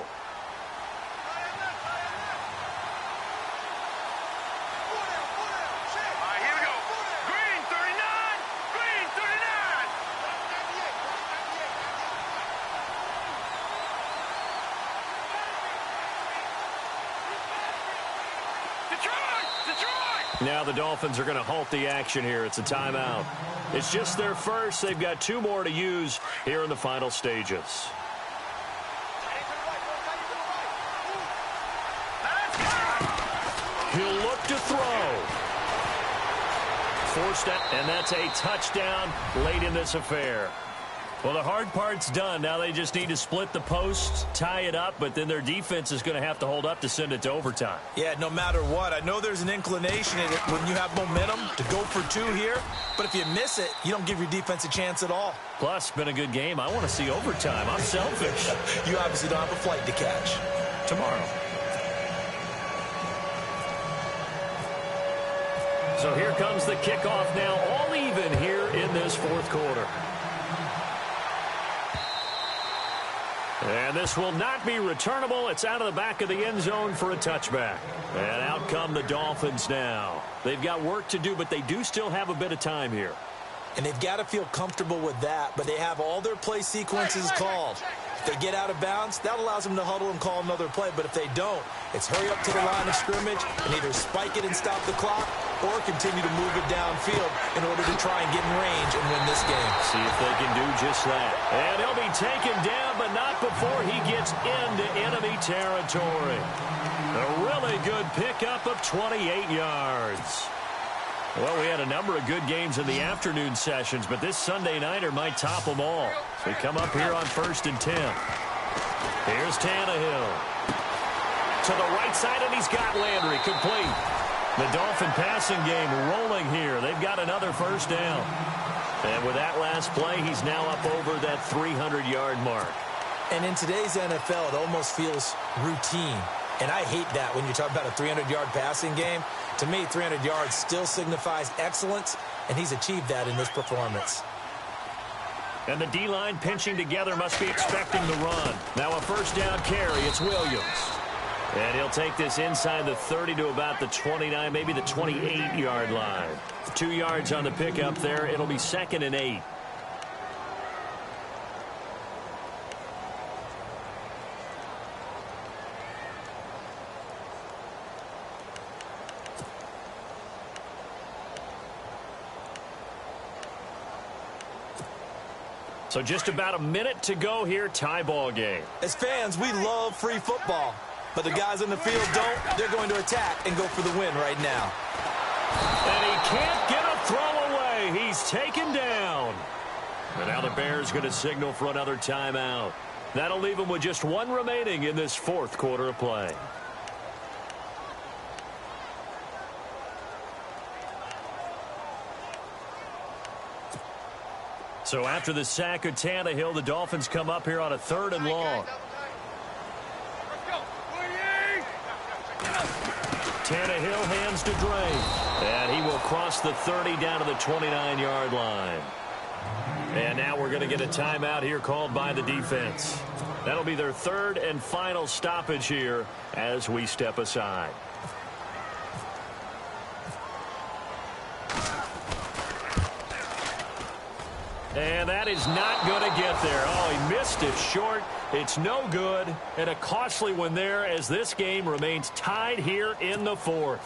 Now the Dolphins are going to halt the action here. It's a timeout. It's just their first. They've got 2 more to use here in the final stages. He'll look to throw. Forced out, and that's a touchdown late in this affair. Well, the hard part's done. Now they just need to split the posts, tie it up, but then their defense is going to have to hold up to send it to overtime. Yeah, no matter what. I know there's an inclination in it when you have momentum to go for 2 here, but if you miss it, you don't give your defense a chance at all. Plus, been a good game. I want to see overtime. I'm selfish. You obviously don't have a flight to catch. Tomorrow. So here comes the kickoff now, all even here in this fourth quarter. And this will not be returnable. It's out of the back of the end zone for a touchback. And out come the Dolphins now. They've got work to do, but they do still have a bit of time here. And they've got to feel comfortable with that, but they have all their play sequences called. If they get out of bounds, that allows them to huddle and call another play. But if they don't, it's hurry up to the line of scrimmage and either spike it and stop the clock or continue to move it downfield in order to try and get in range and win this game. See if they can do just that. And he'll be taken down, but not before he gets into enemy territory. A really good pickup of 28 yards. Well, we had a number of good games in the afternoon sessions, but this Sunday nighter might top them all. So we come up here on 1st and 10. Here's Tannehill. To the right side, and he's got Landry complete. The Dolphin passing game rolling here. They've got another first down. And with that last play, he's now up over that 300-yard mark. And in today's NFL, it almost feels routine. And I hate that when you talk about a 300-yard passing game. To me, 300 yards still signifies excellence, and he's achieved that in this performance. And the D-line pinching together must be expecting the run. Now a first down carry. It's Williams. And he'll take this inside the 30 to about the 29, maybe the 28-yard line. 2 yards on the pickup there. It'll be 2nd and 8. So just about a minute to go here, tie ball game. As fans, we love free football. But the guys in the field don't. They're going to attack and go for the win right now. And he can't get a throw away. He's taken down. And now the Bears going to signal for another timeout. That'll leave them with just 1 remaining in this fourth quarter of play. So after the sack of Tannehill, the Dolphins come up here on a 3rd and long. Tannehill hands to Drake. And he will cross the 30 down to the 29-yard line. And now we're going to get a timeout here called by the defense. That'll be their 3rd and final stoppage here as we step aside. And that is not going to get there. Oh, he missed it short. It's no good. And a costly one there as this game remains tied here in the 4th.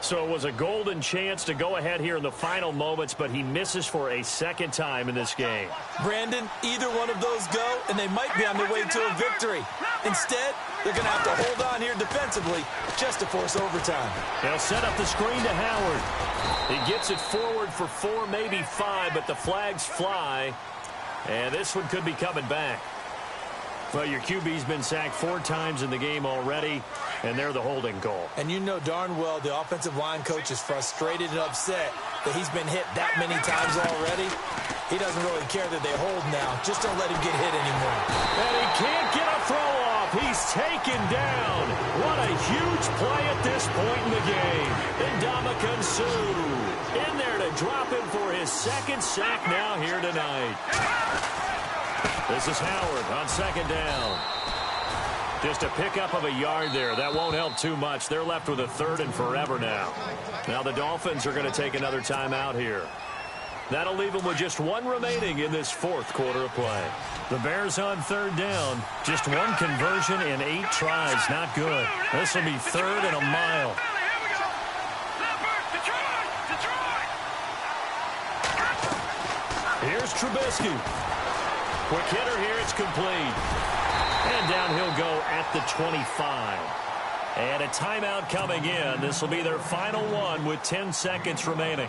So it was a golden chance to go ahead here in the final moments, but he misses for a 2nd time in this game. Brandon, either one of those go, and they might be on their way to a victory. Instead, they're going to have to hold on here defensively just to force overtime. They'll set up the screen to Howard. He gets it forward for 4, maybe 5, but the flags fly. And this one could be coming back. Well, your QB's been sacked 4 times in the game already, and they're the holding call. And you know darn well the offensive line coach is frustrated and upset that he's been hit that many times already. He doesn't really care that they hold now. Just don't let him get hit anymore. And he can't get a throw off. He's taken down. What a huge play at this point in the game. Ndamukong Suh in there to drop him for his 2nd sack now here tonight. This is Howard on 2nd down. Just a pickup of a yard there. That won't help too much. They're left with a 3rd and forever now. Now the Dolphins are going to take another timeout here. That'll leave them with just 1 remaining in this 4th quarter of play. The Bears on 3rd down. Just 1 conversion in 8 tries. Not good. This will be 3rd and a mile. Here's Trubisky. Quick hitter here. It's complete. And down he'll go at the 25. And a timeout coming in. This will be their final one with 10 seconds remaining.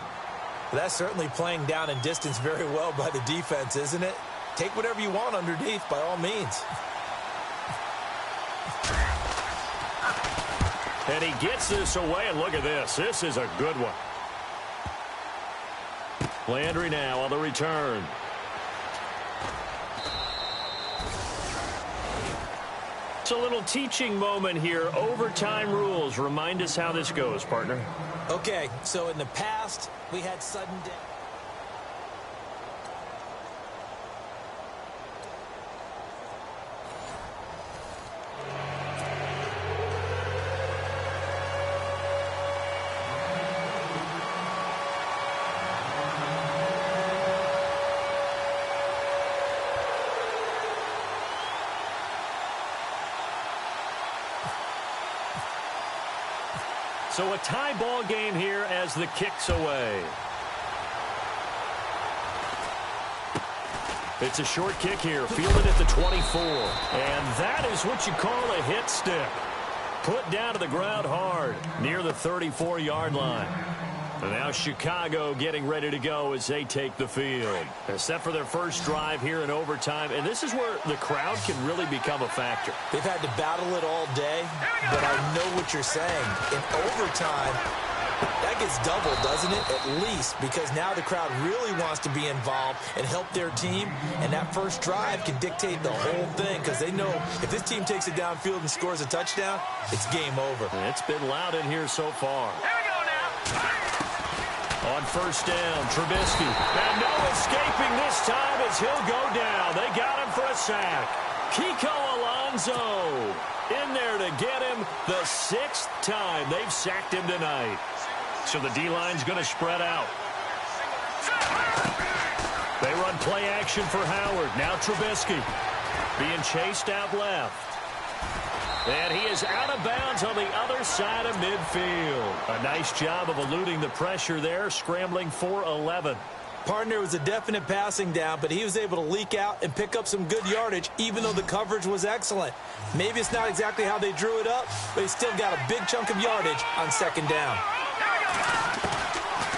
That's certainly playing down and distance very well by the defense, isn't it? Take whatever you want underneath, by all means. And he gets this away, and look at this. This is a good one. Landry now on the return. It's a little teaching moment here. Overtime rules. Remind us how this goes, partner. Okay, so in the past, we had sudden death. So a tie ball game here as the kick's away. It's a short kick here, fielded at the 24. And that is what you call a hit stick. Put down to the ground hard near the 34-yard line. And now Chicago getting ready to go as they take the field. They're set for their first drive here in overtime. And this is where the crowd can really become a factor. They've had to battle it all day, but I know what you're saying. In overtime, that gets doubled, doesn't it? At least, because now the crowd really wants to be involved and help their team. And that first drive can dictate the whole thing because they know if this team takes it downfield and scores a touchdown, it's game over. And it's been loud in here so far. On first down, Trubisky. And no escaping this time as he'll go down. They got him for a sack. Kiko Alonso in there to get him the 6th time they've sacked him tonight. So the D-line's going to spread out. They run play action for Howard. Now Trubisky being chased out left. And he is out of bounds on the other side of midfield. A nice job of eluding the pressure there, scrambling for 11. Partner was a definite passing down, but he was able to leak out and pick up some good yardage, even though the coverage was excellent. Maybe it's not exactly how they drew it up, but he still got a big chunk of yardage on 2nd down.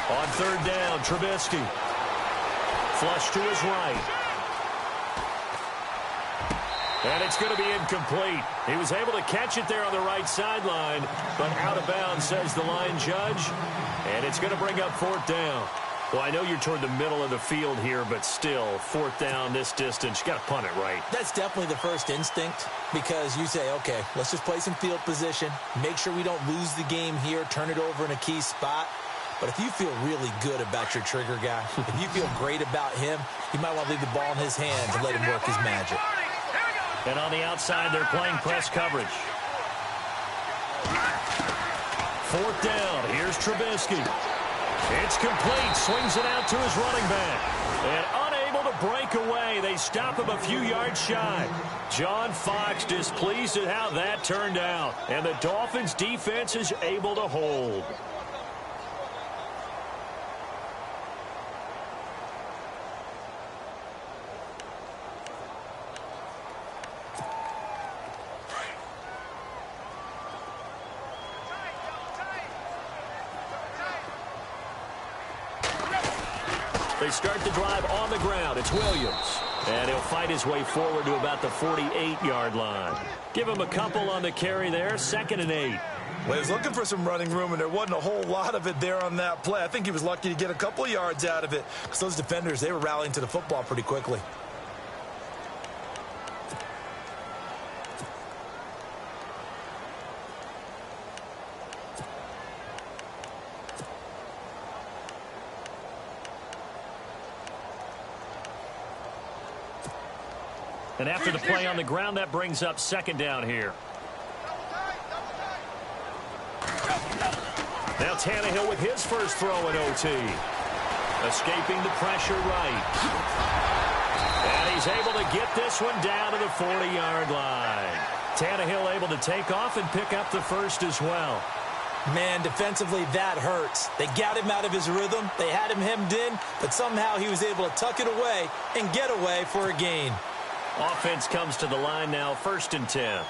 On 3rd down, Trubisky. Flush to his right. And it's going to be incomplete. He was able to catch it there on the right sideline, but out of bounds, says the line judge. And it's going to bring up 4th down. Well, I know you're toward the middle of the field here, but still, 4th down this distance, you got to punt it right. That's definitely the first instinct because you say, okay, let's just play some field position, make sure we don't lose the game here, turn it over in a key spot. But if you feel really good about your trigger guy, if you feel great about him, you might want to leave the ball in his hands and let him work his magic. And on the outside, they're playing press coverage. 4th down. Here's Trubisky. It's complete. Swings it out to his running back. And unable to break away. They stop him a few yards shy. John Fox displeased at how that turned out. And the Dolphins' defense is able to hold. They start the drive on the ground. It's Williams. And he'll fight his way forward to about the 48-yard line. Give him a couple on the carry there, 2nd and 8. Well, he was looking for some running room, and there wasn't a whole lot of it there on that play. I think he was lucky to get a couple of yards out of it because those defenders, they were rallying to the football pretty quickly. And after the play on the ground, that brings up 2nd down here. Now Tannehill with his first throw in OT. Escaping the pressure right. And he's able to get this one down to the 40-yard line. Tannehill able to take off and pick up the first as well. Man, defensively, that hurts. They got him out of his rhythm. They had him hemmed in, but somehow he was able to tuck it away and get away for a gain. Offense comes to the line now, 1st and 10.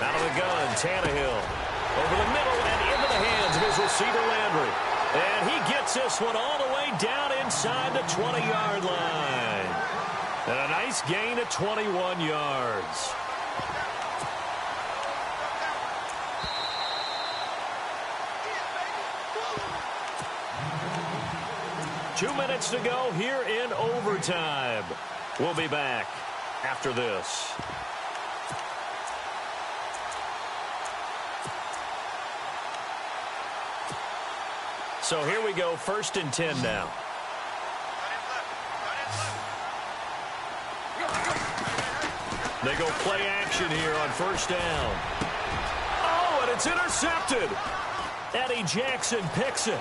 Out of the gun, Tannehill. Over the middle and into the hands of his receiver, Landry. And he gets this one all the way down inside the 20-yard line. And a nice gain of 21 yards. Two minutes to go here in overtime. We'll be back after this. So here we go, 1st and 10 now. They go play action here on 1st down. Oh, and it's intercepted. Eddie Jackson picks it.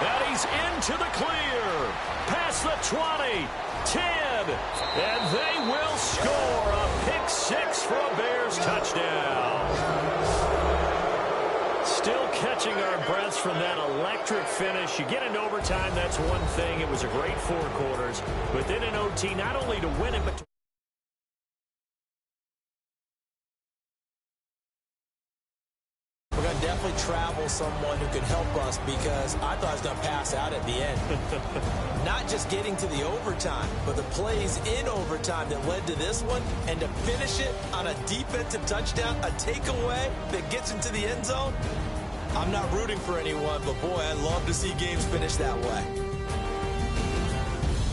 And he's into the clear. Past the 20, 10, and they will score a pick 6 for a Bears touchdown. Still catching our breaths from that electric finish. You get into overtime, that's one thing. It was a great 4 quarters. But then in OT, not only to win it, but to We're going to definitely travel someone who could help us because I thought I was going to pass out at the end. Not just getting to the overtime, but the plays in overtime that led to this one, and to finish it on a defensive touchdown, a takeaway that gets into the end zone. I'm not rooting for anyone, but boy, I love to see games finish that way.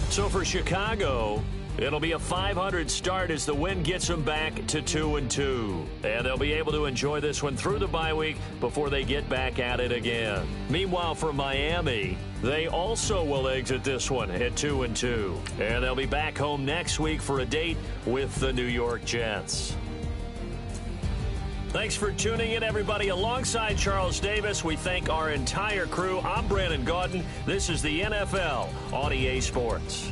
So for Chicago, it'll be a 500 start as the win gets them back to 2-2. And they'll be able to enjoy this one through the bye week before they get back at it again. Meanwhile, for Miami, they also will exit this one at 2-2. And they'll be back home next week for a date with the New York Jets. Thanks for tuning in, everybody. Alongside Charles Davis, we thank our entire crew. I'm Brandon Gaudin. This is the NFL on EA Sports.